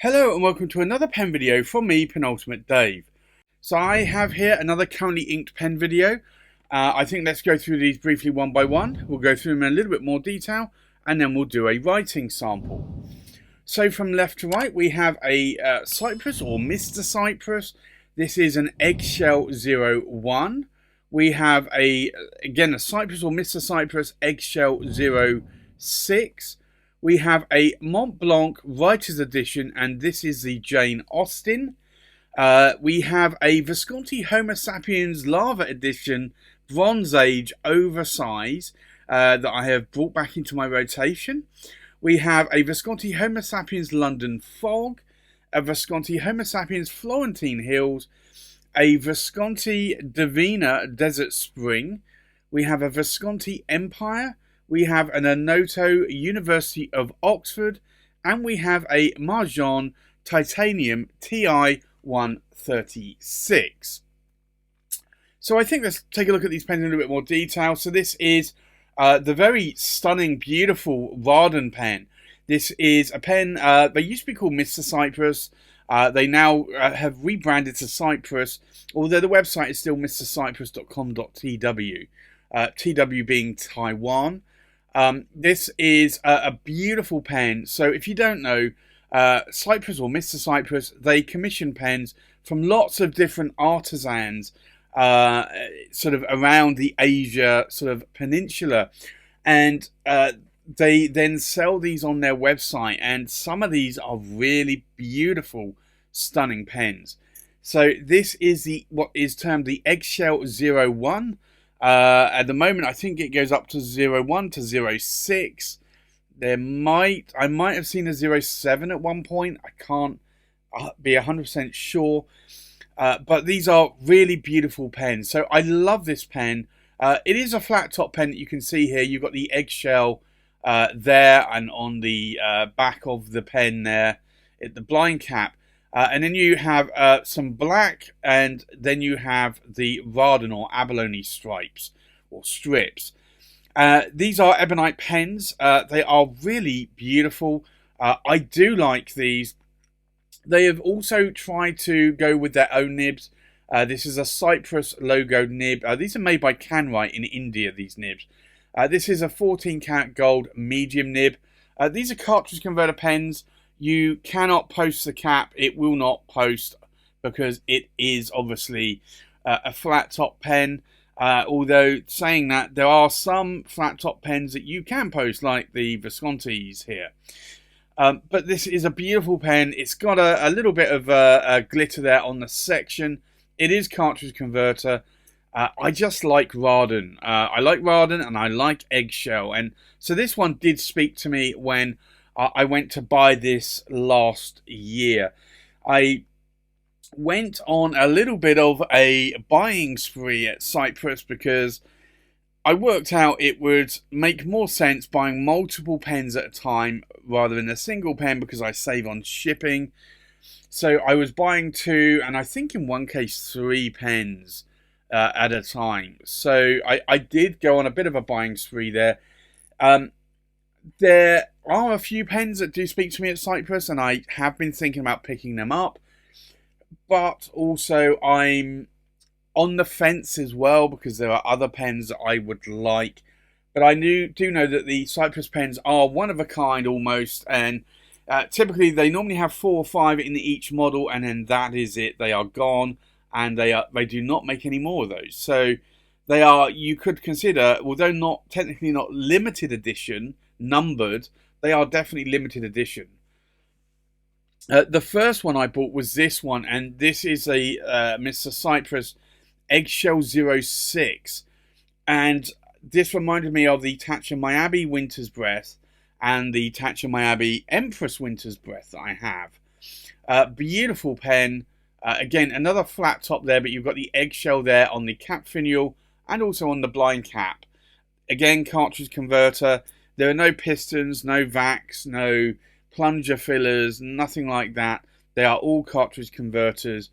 Hello and welcome to another pen video from me, Penultimate Dave. So I have here another currently inked pen video. I think let's go through these briefly one by one. We'll go through them in a little bit more detail and then we'll do a writing sample. So from left to right we have a Cypress or Mr. Cypress. This is an Eggshell 01. We have again a Cypress or Mr. Cypress Eggshell 06. We have a Montblanc Writer's Edition, and this is the Jane Austen. We have a Visconti Homo Sapiens Lava Edition, Bronze Age, Oversize, that I have brought back into my rotation. We have a Visconti Homo Sapiens London Fog, a Visconti Homo Sapiens Florentine Hills, a Visconti Divina Desert Spring. We have a Visconti Empire. We have an Onoto University of Oxford, and we have a Majohn Titanium TI 136. So I think let's take a look at these pens in a little bit more detail. So this is the very stunning, beautiful Varden pen. This is a pen, they used to be called Mr. Cypress. They now have rebranded to Cypress, although the website is still mrcypress.com.tw, TW being Taiwan. This is a beautiful pen. So if you don't know, Cypress or Mr. Cypress, they commission pens from lots of different artisans sort of around the Asia sort of peninsula, and they then sell these on their website, and some of these are really beautiful, stunning pens. So this is what is termed the Eggshell 01. At the moment, I think it goes up to 01 to 06. I might have seen a 07 at one point. I can't be 100% sure. But these are really beautiful pens. So I love this pen. It is a flat top pen that you can see here. You've got the eggshell there, and on the back of the pen there, at the blind cap. And then you have some black, and then you have the Varden or abalone stripes or strips. These are ebonite pens. They are really beautiful. I do like these. They have also tried to go with their own nibs. This is a Cypress logo nib. These are made by Canwright in India, these nibs. This is a 14 karat gold medium nib. These are cartridge converter pens. You cannot post the cap. It will not post because it is obviously a flat top pen. Although saying that, there are some flat top pens that you can post, like the Viscontis here. But this is a beautiful pen. It's got a little bit of glitter there on the section. It is cartridge converter. I just like Varden. I like Varden and I like Eggshell. And so this one did speak to me when I went to buy this last year. I went on a little bit of a buying spree at Cypress because I worked out it would make more sense buying multiple pens at a time rather than a single pen because I save on shipping. So I was buying 2 and I think in one case 3 pens at a time. So I did go on a bit of a buying spree there. There are a few pens that do speak to me at Cypress, and I have been thinking about picking them up. But also I'm on the fence as well because there are other pens that I would like. But I do know that the Cypress pens are one of a kind almost, and typically they normally have 4 or 5 in each model, and then that is it. They are gone, and they do not make any more of those. So they are, you could consider, although not technically not limited edition, numbered, they are definitely limited edition. The first one I bought was this one, and this is a Mr. Cypress Eggshell 06, and this reminded me of the Thatcher Miyabi Winter's Breath and the Thatcher Miyabi Empress Winter's Breath that I have. Beautiful pen. Again, another flat top there, but you've got the eggshell there on the cap finial and also on the blind cap. Again, cartridge converter. There are no pistons, no vacs, no plunger fillers, nothing like that. They are all cartridge converters.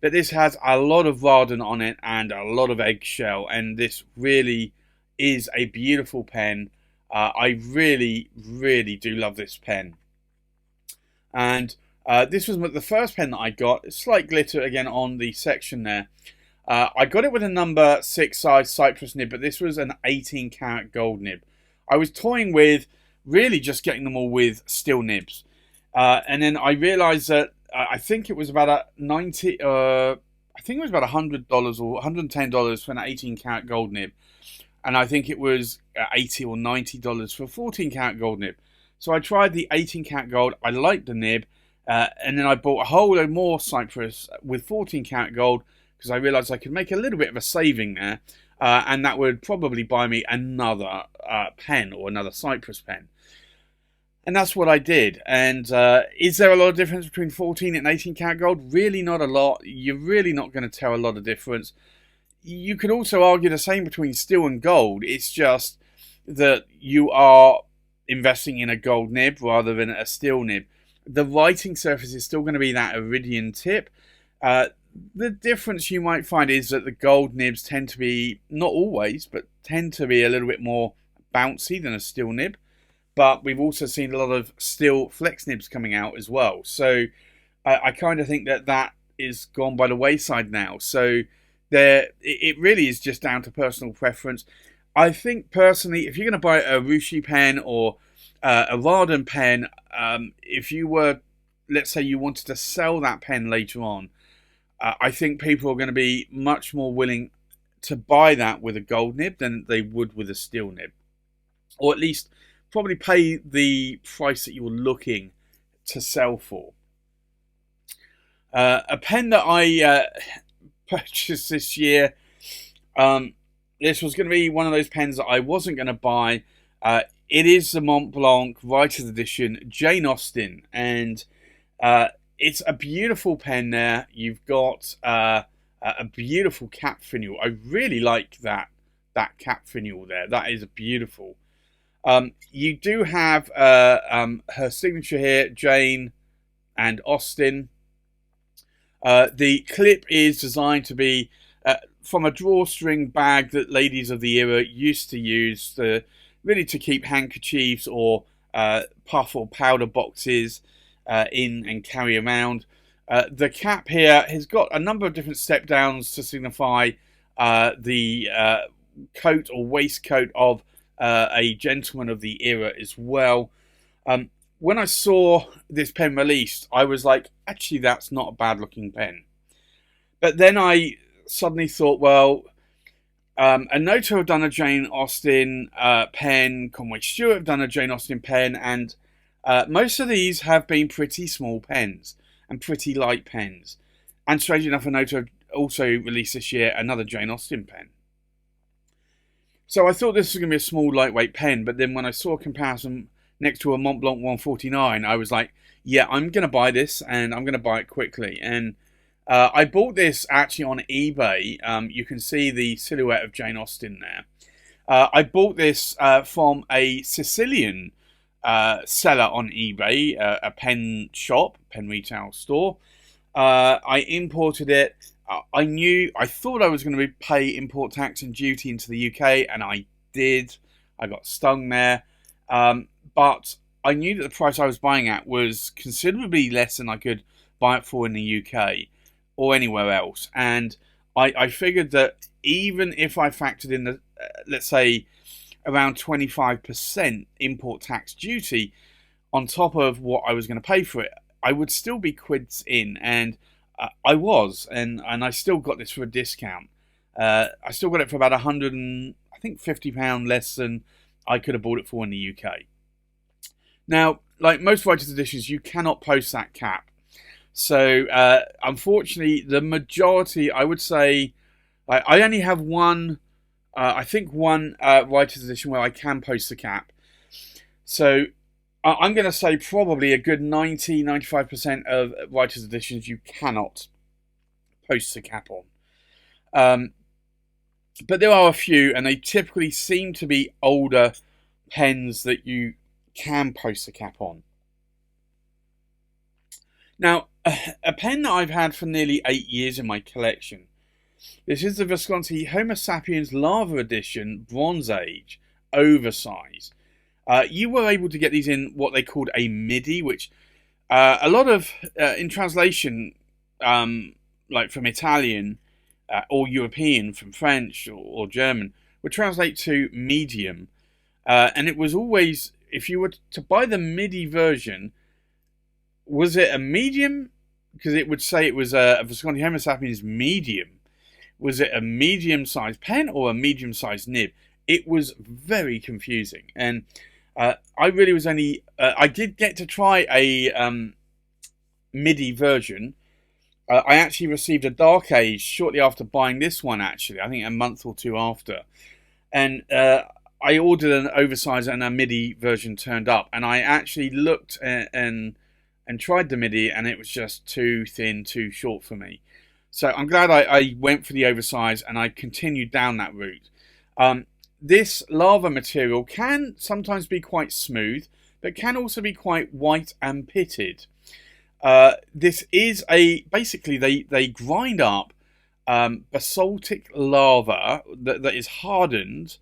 But this has a lot of Varden on it and a lot of eggshell, and this really is a beautiful pen. I really, really do love this pen. And This was the first pen that I got. Slight glitter again on the section there. I got it with a number 6 size Cypress nib, but this was an 18 karat gold nib. I was toying with really just getting them all with steel nibs. And then I realized that I think it was about I think it was about $100 or $110 for an 18 karat gold nib. And I think it was $80 or $90 for a 14 karat gold nib. So I tried the 18 karat gold. I liked the nib. And then I bought a whole load more Cypress with 14 karat gold, because I realised I could make a little bit of a saving there, and that would probably buy me another pen, or another Cypress pen. And that's what I did. And is there a lot of difference between 14 and 18 karat gold? Really not a lot. You're really not going to tell a lot of difference. You could also argue the same between steel and gold. It's just that you are investing in a gold nib rather than a steel nib. The writing surface is still going to be that iridium tip. The difference you might find is that the gold nibs tend to be, not always, but tend to be a little bit more bouncy than a steel nib. But we've also seen a lot of steel flex nibs coming out as well. So I kind of think that is gone by the wayside now. So it really is just down to personal preference. I think personally, if you're going to buy a Rushi pen or a Rawdon pen, if you were, let's say you wanted to sell that pen later on, I think people are going to be much more willing to buy that with a gold nib than they would with a steel nib. Or at least probably pay the price that you're looking to sell for. A pen that I purchased this year, this was going to be one of those pens that I wasn't going to buy. It is the Montblanc Writer's Edition Jane Austen, and it's a beautiful pen there. You've got a beautiful cap finial. I really like that cap finial there. That is beautiful. You do have her signature here, Jane and Austen. The clip is designed to be from a drawstring bag that ladies of the era used to use, really to keep handkerchiefs or puff or powder boxes in and carry around. The cap here has got a number of different step downs to signify the coat or waistcoat of a gentleman of the era as well. When I saw this pen released, I was like, actually, that's not a bad looking pen. But then I suddenly thought, well, Onoto have done a Jane Austen pen, Conway Stewart have done a Jane Austen pen, and most of these have been pretty small pens and pretty light pens. And strangely enough, Onoto have also released this year another Jane Austen pen. So I thought this was going to be a small, lightweight pen, but then when I saw a comparison next to a Montblanc 149, I was like, yeah, I'm going to buy this, and I'm going to buy it quickly. And I bought this actually on eBay. You can see the silhouette of Jane Austen there. I bought this from a Sicilian seller on eBay, a pen shop, pen retail store. I imported it. I thought I was going to pay import tax and duty into the UK, and I did. I got stung there. But I knew that the price I was buying at was considerably less than I could buy it for in the UK or anywhere else. And I figured that even if I factored in the, let's say, around 25% import tax duty on top of what I was going to pay for it, I would still be quids in. And I was, and I still got this for a discount. I still got it for about £150 less than I could have bought it for in the UK. Now, like most writers' editions, you cannot post that cap. So, unfortunately, the majority, I would say, I only have one, I think one writer's edition where I can post the cap. So, I'm going to say probably a good 90-95% of writers' editions you cannot post the cap on. But there are a few, and they typically seem to be older pens that you can post the cap on. Now, a pen that I've had for nearly 8 years in my collection. This is the Visconti Homo Sapiens Lava Edition Bronze Age Oversize. You were able to get these in what they called a MIDI, which A lot of in translation, like from Italian or European, from French or German, would translate to medium, and it was always, if you were to buy the MIDI version, was it a medium? Because it would say it was a Visconti Homo sapiens medium. Was it a medium-sized pen or a medium-sized nib? It was very confusing, and I really was only. I did get to try a MIDI version. I actually received a Dark Age shortly after buying this one. Actually, I think a month or two after, and I ordered an Oversize, and a MIDI version turned up. And I actually looked and tried the MIDI, and it was just too thin, too short for me. So I'm glad I went for the Oversize, and I continued down that route. This lava material can sometimes be quite smooth, but can also be quite white and pitted. This is basically they grind up basaltic lava that is hardened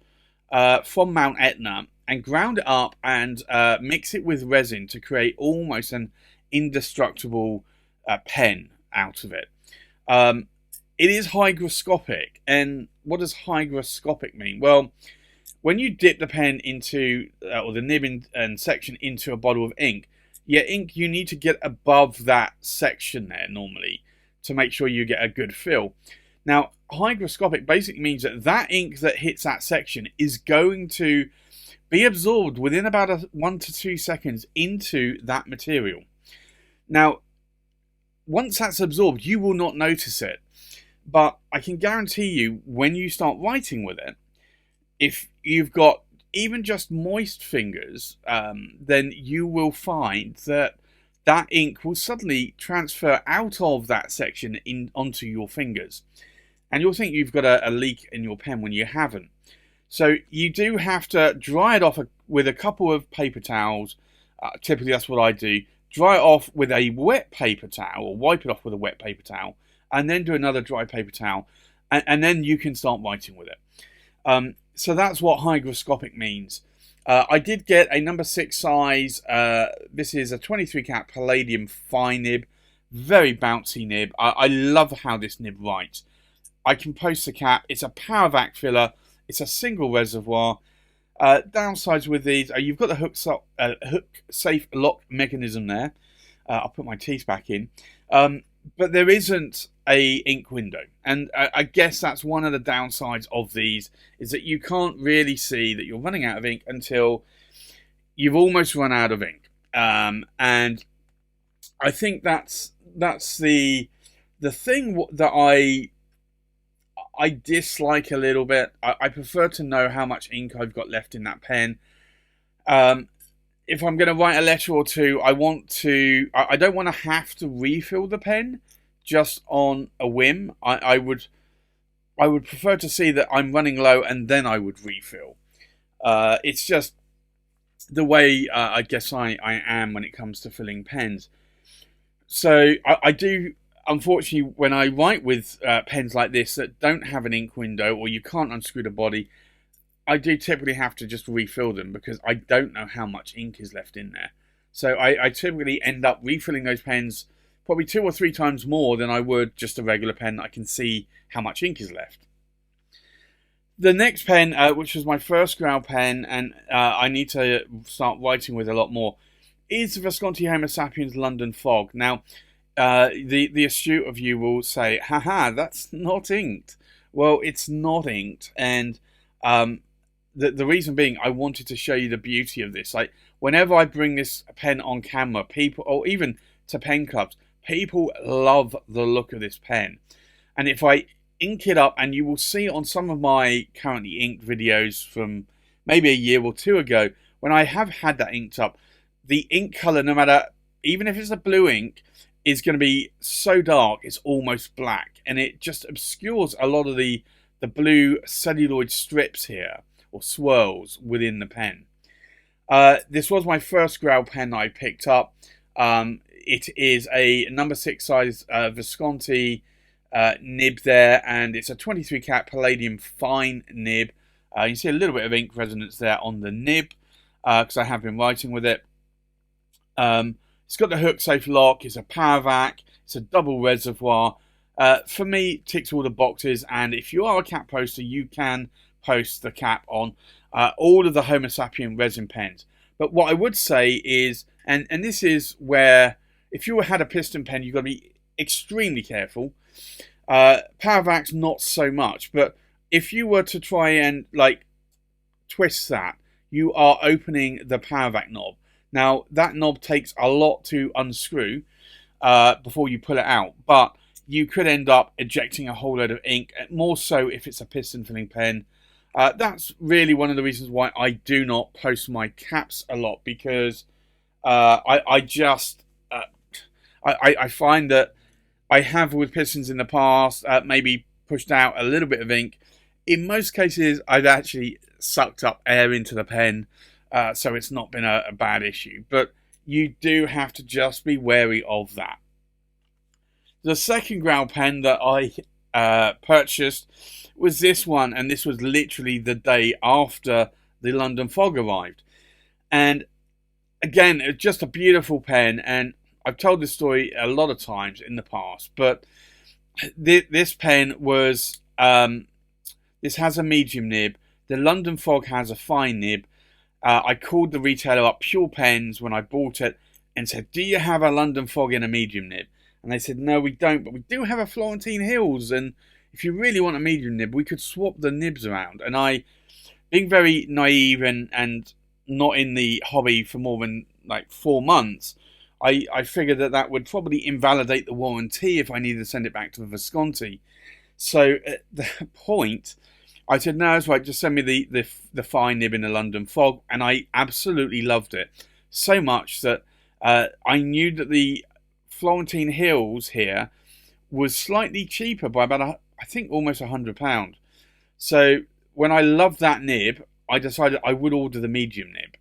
from Mount Etna, and ground it up and mix it with resin to create almost an indestructible pen out of it. It is hygroscopic. And what does hygroscopic mean? Well, when you dip the pen into, or the nib and section into a bottle of ink, you need to get above that section there normally to make sure you get a good fill. Now, hygroscopic basically means that ink that hits that section is going to be absorbed within about 1 to 2 seconds into that material. Now, once that's absorbed, you will not notice it. But I can guarantee you, when you start writing with it, if you've got even just moist fingers, then you will find that ink will suddenly transfer out of that section onto your fingers. And you'll think you've got a leak in your pen when you haven't. So you do have to dry it off with a couple of paper towels. Typically that's what I do. Dry it off with a wet paper towel, or wipe it off with a wet paper towel, and then do another dry paper towel, and then you can start writing with it. So that's what hygroscopic means. I did get a number 6 size. This is a 23 cat palladium fine nib. Very bouncy nib. I love how this nib writes. I can post the cap. It's a power vac filler. It's a single reservoir. Downsides with these, you've got the hook safe lock mechanism there. I'll put my teeth back in. But there isn't a ink window. And I guess that's one of the downsides of these, is that you can't really see that you're running out of ink until you've almost run out of ink. And I think that's the thing that I dislike a little bit. I prefer to know how much ink I've got left in that pen. If I'm going to write a letter or two, I don't want to have to refill the pen just on a whim. I would prefer to see that I'm running low, and then I would refill. It's just the way I guess I am when it comes to filling pens. So I do, unfortunately, when I write with pens like this that don't have an ink window, or you can't unscrew the body, I do typically have to just refill them, because I don't know how much ink is left in there. So I typically end up refilling those pens probably 2 or 3 times more than I would just a regular pen that I can see how much ink is left. The next pen, which was my first Grau pen, and I need to start writing with a lot more, is the Visconti Homo sapiens London Fog. Now, the astute of you will say, haha, that's not inked. Well, it's not inked, and the reason being, I wanted to show you the beauty of this. Like, whenever I bring this pen on camera, people, or even to pen clubs, people love the look of this pen. And if I ink it up, and you will see on some of my currently inked videos from maybe a year or 2 ago, when I have had that inked up, the ink color, no matter, even if it's a blue ink, is going to be so dark it's almost black, and it just obscures a lot of the blue celluloid strips here, or swirls within the pen. This was my first Grau pen that I picked up. It is a number 6 size Visconti nib there, and it's a 23 cat palladium fine nib. You can see a little bit of ink resonance there on the nib, because I have been writing with it. It's got the hook safe lock. It's a power vac. It's a double reservoir. For me, ticks all the boxes. And if you are a cap poster, you can post the cap on all of the Homo sapien resin pens. But what I would say is, and this is where, if you had a piston pen, you've got to be extremely careful. Power vacs, not so much. But if you were to try and like twist that, you are opening the power vac knob. Now, that knob takes a lot to unscrew before you pull it out, but you could end up ejecting a whole load of ink, more so if it's a piston filling pen. That's really one of the reasons why I do not post my caps a lot, because I find that I have with pistons in the past maybe pushed out a little bit of ink. In most cases, I've actually sucked up air into the pen, so it's not been a bad issue. But you do have to just be wary of that. The second ground pen that I purchased was this one, and this was literally the day after the London fog arrived. And again, it's just a beautiful pen, and I've told this story a lot of times in the past, but this pen was... this has a medium nib. The London fog has a fine nib. I called the retailer up, Pure Pens, when I bought it, and said, do you have a London fog in a medium nib? And they said, no, we don't, but we do have a Florentine Hills, and if you really want a medium nib, we could swap the nibs around. And I, being very naive and not in the hobby for more than like 4 months, I figured that would probably invalidate the warranty if I needed to send it back to the Visconti. So at that point, I said, no, it's right, just send me the fine nib in the London fog. And I absolutely loved it. So much that I knew that the Florentine Hills here was slightly cheaper by about, I think, almost £100. So when I loved that nib, I decided I would order the medium nib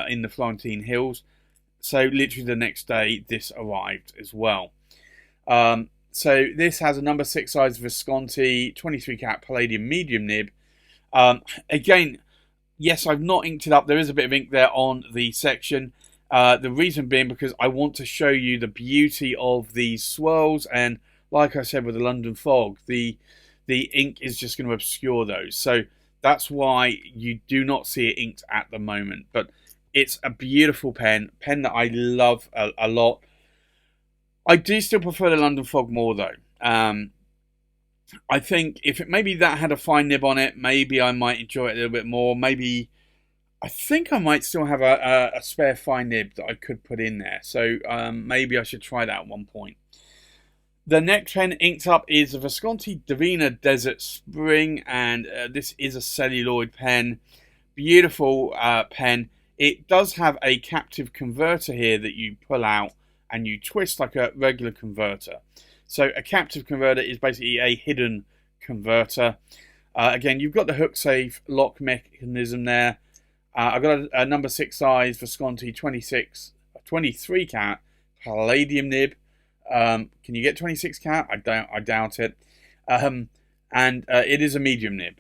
in the Florentine Hills. So literally the next day, this arrived as well. So this has a number 6 size Visconti 23 cat palladium medium nib. Again, yes, I've not inked it up. There is a bit of ink there on the section. The reason being because I want to show you the beauty of these swirls, and like I said with the London fog, the ink is just going to obscure those. So that's why you do not see it inked at the moment. But it's a beautiful pen that I love a lot. I do still prefer the London fog more though. I think if maybe that had a fine nib on it, maybe I might enjoy it a little bit more. Maybe I think I might still have a spare fine nib that I could put in there. So maybe I should try that at one point. The next pen inked up is the Visconti Divina Desert Spring, and this is a celluloid pen. Beautiful pen. It does have a captive converter here that you pull out and you twist like a regular converter. So a captive converter is basically a hidden converter. Again, you've got the hook safe lock mechanism there. I've got a number 6 size Visconti 23 cat palladium nib. Can you get 26 cat? I doubt it. And it is a medium nib.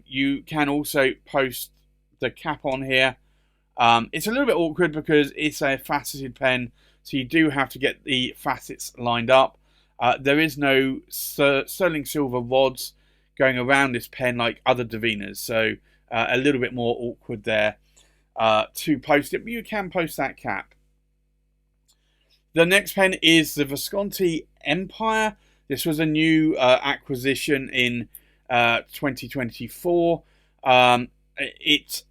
You can also post the cap on here. It's a little bit awkward because it's a faceted pen, so you do have to get the facets lined up. There is no sterling silver rods going around this pen like other Divinas, so a little bit more awkward there to post it, but you can post that cap. The next pen is the Visconti Empire. This was a new acquisition in 2024. It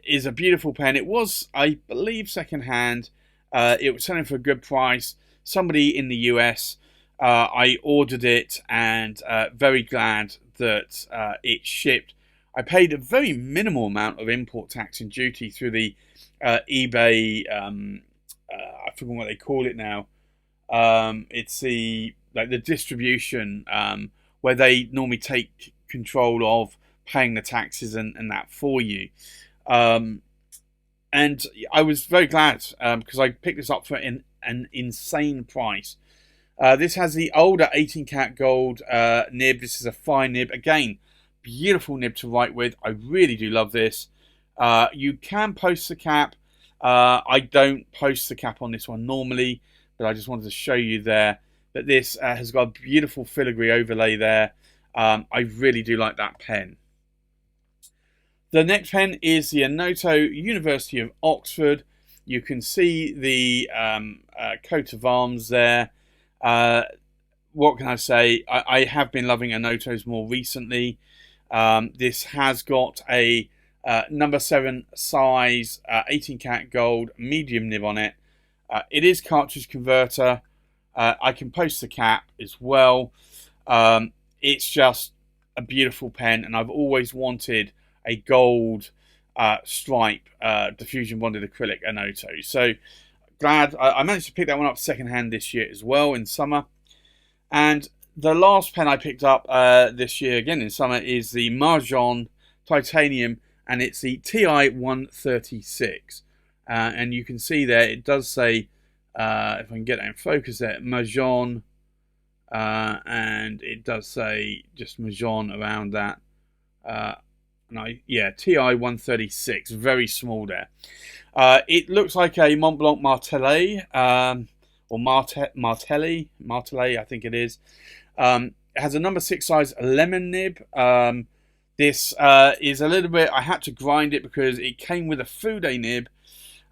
is a beautiful pen. It was, I believe, second-hand. It was selling for a good price. Somebody in the US, I ordered it, and very glad that it shipped. I paid a very minimal amount of import tax and duty through the eBay. I forget what they call it now. It's the distribution where they normally take control of paying the taxes and that for you. And I was very glad because I picked this up for an insane price. This has the older 18 cat gold nib. This is a fine nib. Again, beautiful nib to write with. I really do love this. You can post the cap. I don't post the cap on this one normally, but I just wanted to show you there that this has got a beautiful filigree overlay there. I really do like that pen. The next pen is the Onoto University of Oxford. You can see the coat of arms there. What can I say? I have been loving Onotos more recently. This has got a number 7 size 18 karat gold medium nib on it. It is cartridge converter. I can post the cap as well. It's just a beautiful pen, and I've always wanted a gold stripe diffusion bonded acrylic Onoto. So glad I managed to pick that one up secondhand this year as well in summer. And the last pen I picked up this year again in summer is the Majohn titanium, and it's the TI 136. And you can see there it does say, if I can get that in focus there, Majohn, and it does say just Majohn around that. Yeah, TI 136, very small there. It looks like a Montblanc Martellet, or Martelli, I think it is. It has a number 6 size lemon nib. This is a little bit, I had to grind it because it came with a Fude nib,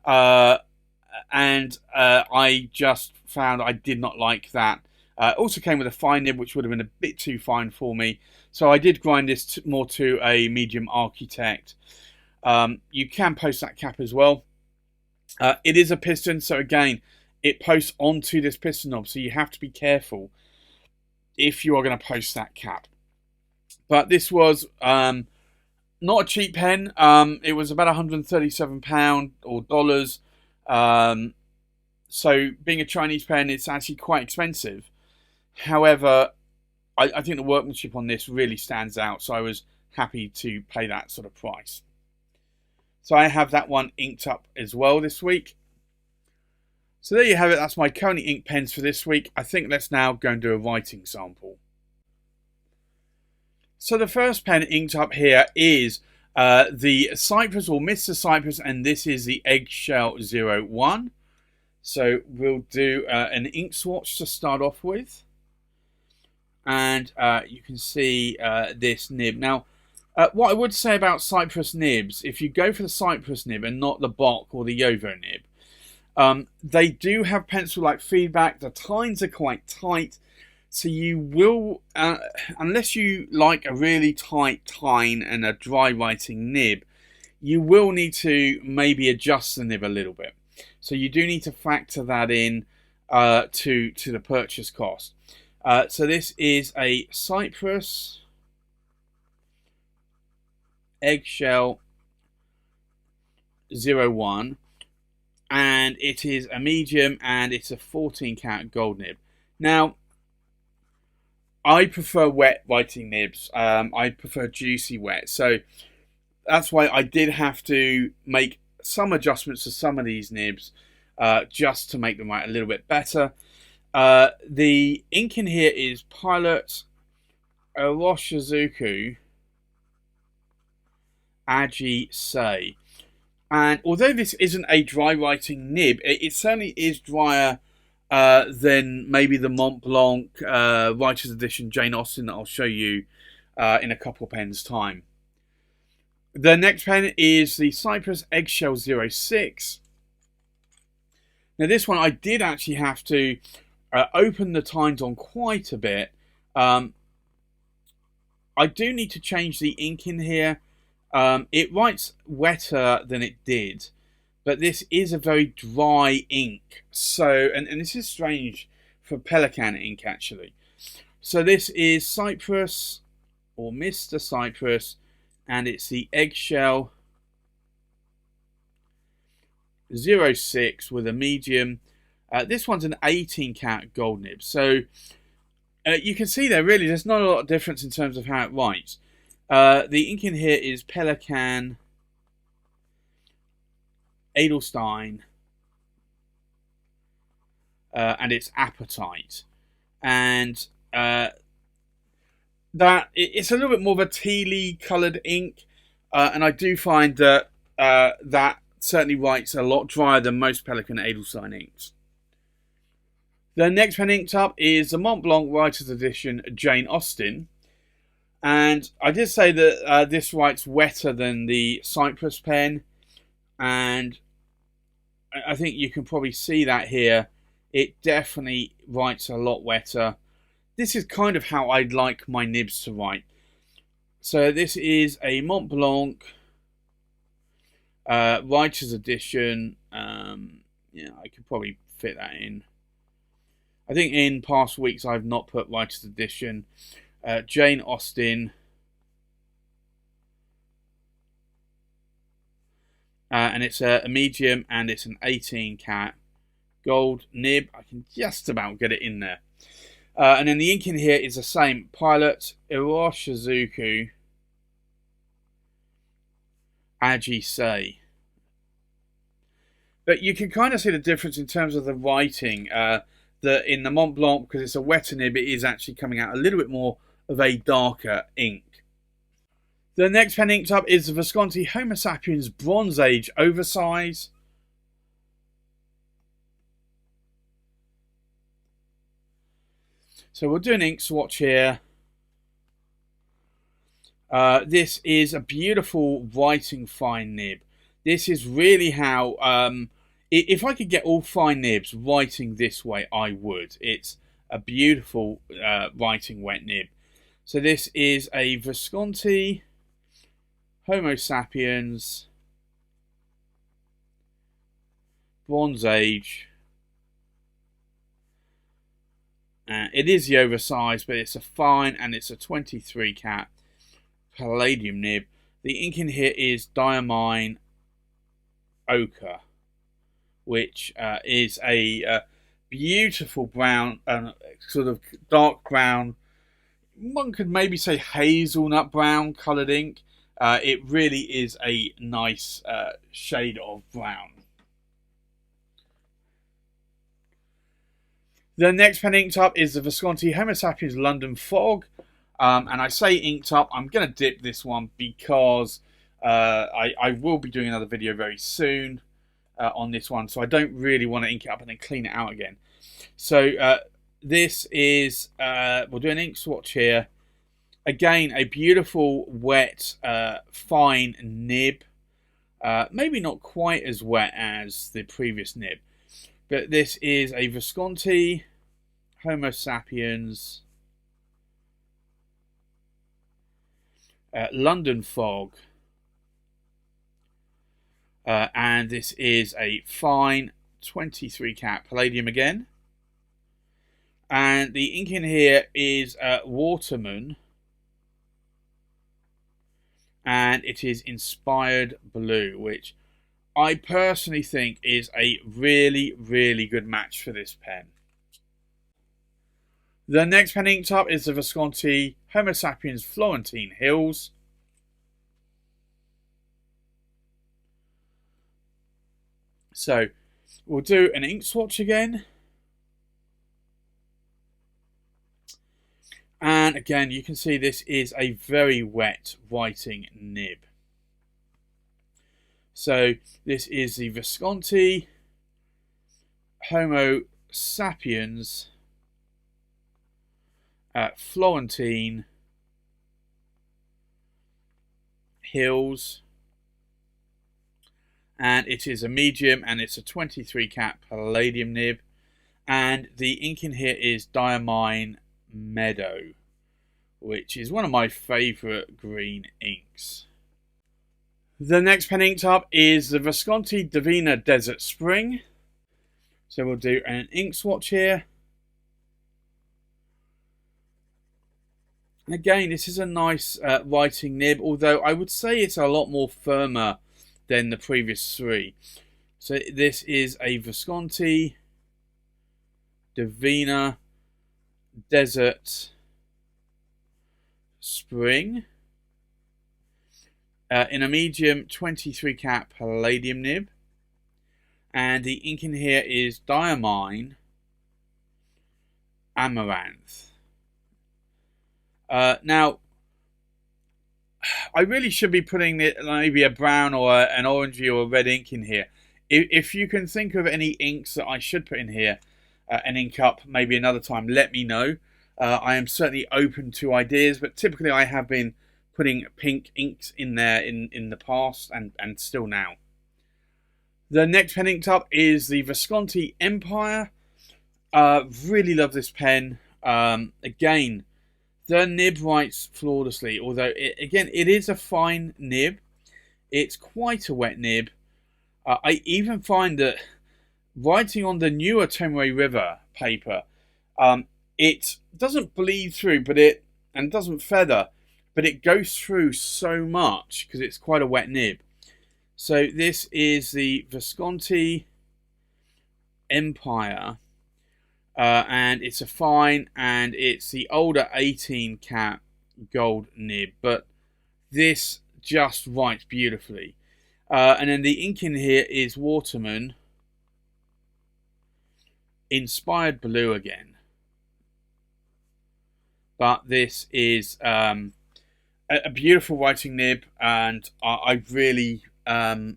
and I just found I did not like that. Also came with a fine nib, which would have been a bit too fine for me. So I did grind this more to a medium architect. You can post that cap as well. It is a piston, so again, it posts onto this piston knob, so you have to be careful if you are going to post that cap. But this was not a cheap pen. It was about £137 or dollars. So being a Chinese pen, it's actually quite expensive. However, I think the workmanship on this really stands out, so I was happy to pay that sort of price. So I have that one inked up as well this week. So there you have it. That's my Coney ink pens for this week. I think let's now go and do a writing sample. So the first pen inked up here is the Cypress or Mr. Cypress, and this is the Eggshell 01. So we'll do an ink swatch to start off with. And you can see this nib. Now, what I would say about Cypress nibs, if you go for the Cypress nib and not the Bok or the Yovo nib, they do have pencil-like feedback. The tines are quite tight, so you will, unless you like a really tight tine and a dry writing nib, you will need to maybe adjust the nib a little bit. So you do need to factor that in to the purchase cost. So this is a Cypress Eggshell 01, and it is a medium, and it's a 14 karat gold nib. Now, I prefer wet writing nibs. I prefer juicy wet, so that's why I did have to make some adjustments to some of these nibs just to make them write a little bit better. The ink in here is Pilot Oroshizuku Aji Sei. And although this isn't a dry writing nib, it certainly is drier than maybe the Montblanc Writer's Edition Jane Austen that I'll show you in a couple of pens' time. The next pen is the Cypress Eggshell 06. Now this one I did actually have to open the tines on quite a bit. I do need to change the ink in here. It writes wetter than it did, but this is a very dry ink. So, and this is strange for Pelican ink actually. So this is Cypress or Mr. Cypress, and it's the Eggshell 06 with a medium. This one's an 18 karat gold nib. So you can see there really there's not a lot of difference in terms of how it writes. The ink in here is Pelican, Edelstein, and it's Appetite. And that it's a little bit more of a tealy coloured ink, and I do find that that certainly writes a lot drier than most Pelikan Edelstein inks. The next pen inked up is the Montblanc Writer's Edition Jane Austen. And I did say that this writes wetter than the Cypress pen. And I think you can probably see that here. It definitely writes a lot wetter. This is kind of how I'd like my nibs to write. So this is a Montblanc Writer's Edition. Yeah, I could probably fit that in. I think in past weeks I've not put Writer's Edition. Jane Austen. And it's a medium and it's an 18 cat. Gold nib. I can just about get it in there. And then the ink in here is the same. Pilot Iroshizuku Ajisei. But you can kind of see the difference in terms of the writing. In the Montblanc, because it's a wetter nib, it is actually coming out a little bit more of a darker ink. The next pen inked up is the Visconti Homo Sapiens Bronze Age Oversize. So we'll do an ink swatch here. This is a beautiful writing fine nib. This is really how... if I could get all fine nibs writing this way, I would. It's a beautiful writing wet nib. So this is a Visconti Homo Sapiens Bronze Age. It is the oversized, but it's a fine and it's a 23 cat palladium nib. The ink in here is diamine ochre, which is a beautiful brown, sort of dark brown. One could maybe say hazelnut brown coloured ink. It really is a nice shade of brown. The next pen inked up is the Visconti Homo Sapiens London Fog. And I say inked up, I'm going to dip this one because I will be doing another video very soon on this one. So I don't really want to ink it up and then clean it out again. So this is, we'll do an ink swatch here. Again, a beautiful, wet, fine nib. Maybe not quite as wet as the previous nib. But this is a Visconti Homo Sapiens London Fog. And this is a fine 23 cat palladium again. And the ink in here is Waterman. And it is Inspired Blue, which I personally think is a really, really good match for this pen. The next pen inked up is the Visconti Homo Sapiens Florentine Hills. So we'll do an ink swatch again. And again, you can see this is a very wet writing nib. So this is the Visconti Homo Sapiens Florentine Hills. And it is a medium and it's a 23 cat palladium nib. And the ink in here is Diamine Meadow, which is one of my favourite green inks. The next pen inked up is the Visconti Divina Desert Spring. So we'll do an ink swatch here. And again, this is a nice writing nib, although I would say it's a lot more firmer than the previous three. So this is a Visconti Divina Desert Spring in a medium 23 cat palladium nib, and the ink in here is Diamine Amaranth. Now I really should be putting it, maybe a brown or an orangey or a red ink in here. If you can think of any inks that I should put in here, an ink up maybe another time, let me know. I am certainly open to ideas, but typically I have been putting pink inks in there in the past and still now. The next pen inked up is the Visconti Empire. Really love this pen. Again, the nib writes flawlessly, although it is a fine nib. It's quite a wet nib. I even find that writing on the newer Tomoe River paper, it doesn't bleed through, and doesn't feather, but it goes through so much because it's quite a wet nib. So this is the Visconti Empire, and it's a fine, and it's the older 18 cat gold nib, but this just writes beautifully. And then the ink in here is Waterman Inspired Blue again. But this is a beautiful writing nib, and I really do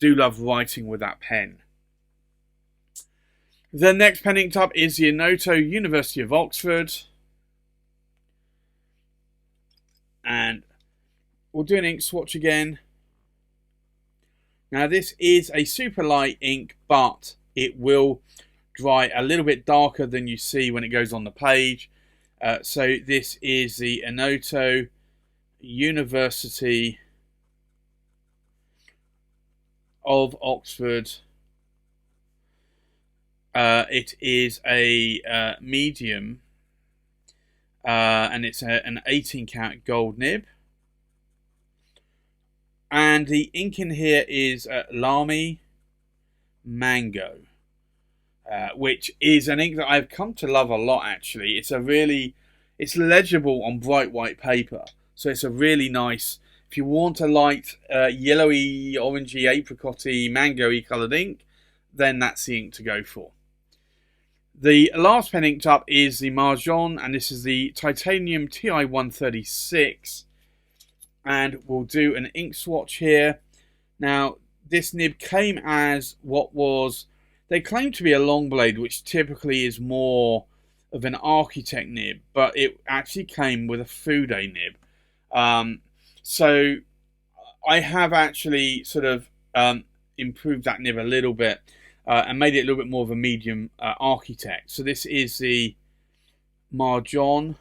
love writing with that pen. The next pen inked up is the Onoto University of Oxford. And we'll do an ink swatch again. Now this is a super light ink, but it will dry a little bit darker than you see when it goes on the page. So this is the Onoto University of Oxford. It is a medium, and it's an 18 karat gold nib. And the ink in here is Lamy Mango, which is an ink that I've come to love a lot, actually. It's legible on bright white paper. So it's a really nice, if you want a light yellowy, orangey, apricot-y, mango-y coloured ink, then that's the ink to go for. The last pen inked up is the Majohn, and this is the Titanium TI 136. And we'll do an ink swatch here. Now, this nib came as what was, they claim to be a long blade, which typically is more of an architect nib, but it actually came with a Fude nib. So I have actually sort of improved that nib a little bit and made it a little bit more of a medium architect. So this is the Majohn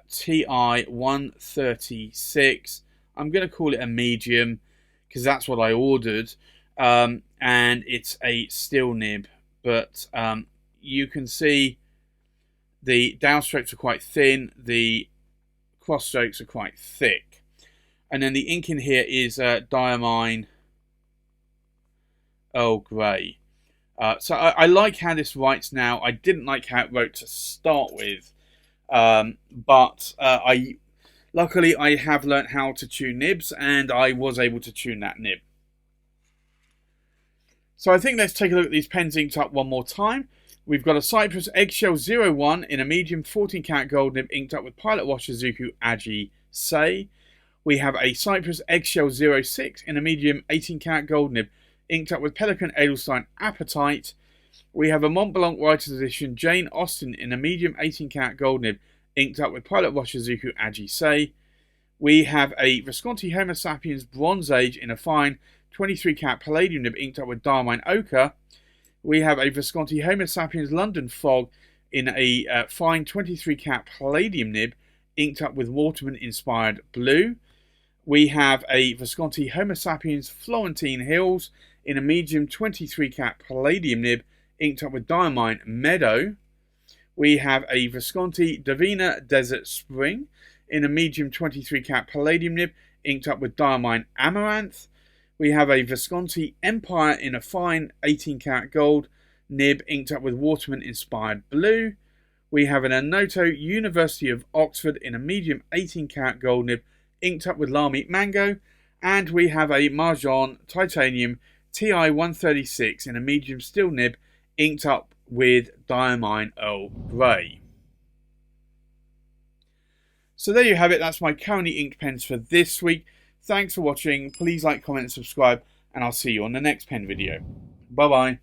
TI 136. I'm going to call it a medium because that's what I ordered, and it's a steel nib, but you can see the downstrokes are quite thin, the cross strokes are quite thick, and then the ink in here is Diamine Earl Grey. So I like how this writes now. I didn't like how it wrote to start with, but luckily I have learnt how to tune nibs, and I was able to tune that nib. So I think let's take a look at these pens inked up one more time. We've got a Cypress Eggshell 01 in a medium 14 karat gold nib inked up with Pilot Wash Shizuku Aji Sei. We have a Cypress Eggshell 06 in a medium 18 karat gold nib inked up with Pelican Edelstein Appetite. We have a Montblanc Writer's Edition Jane Austen in a medium 18 karat gold nib inked up with Pilot Wash Shizuku Aji Sei. We have a Visconti Homo Sapiens Bronze Age in a fine 23 karat palladium nib inked up with Diamine Ochre. We have a Visconti Homo Sapiens London Fog in a fine 23 karat palladium nib inked up with Waterman Inspired Blue. We have a Visconti Homo Sapiens Florentine Hills in a medium 23 karat palladium nib inked up with Diamine Meadow. We have a Visconti Divina Desert Spring in a medium 23 karat palladium nib inked up with Diamine Amaranth. We have a Visconti Empire in a fine 18 karat gold nib inked up with Waterman Inspired Blue. We have an Onoto University of Oxford in a medium 18 karat gold nib inked up with Lamy Mango. And we have a Majohn Titanium TI 136 in a medium steel nib inked up with Diamine Earl Grey. So there you have it. That's my currently inked pens for this week. Thanks for watching. Please like, comment, and subscribe, and I'll see you on the next pen video. Bye bye.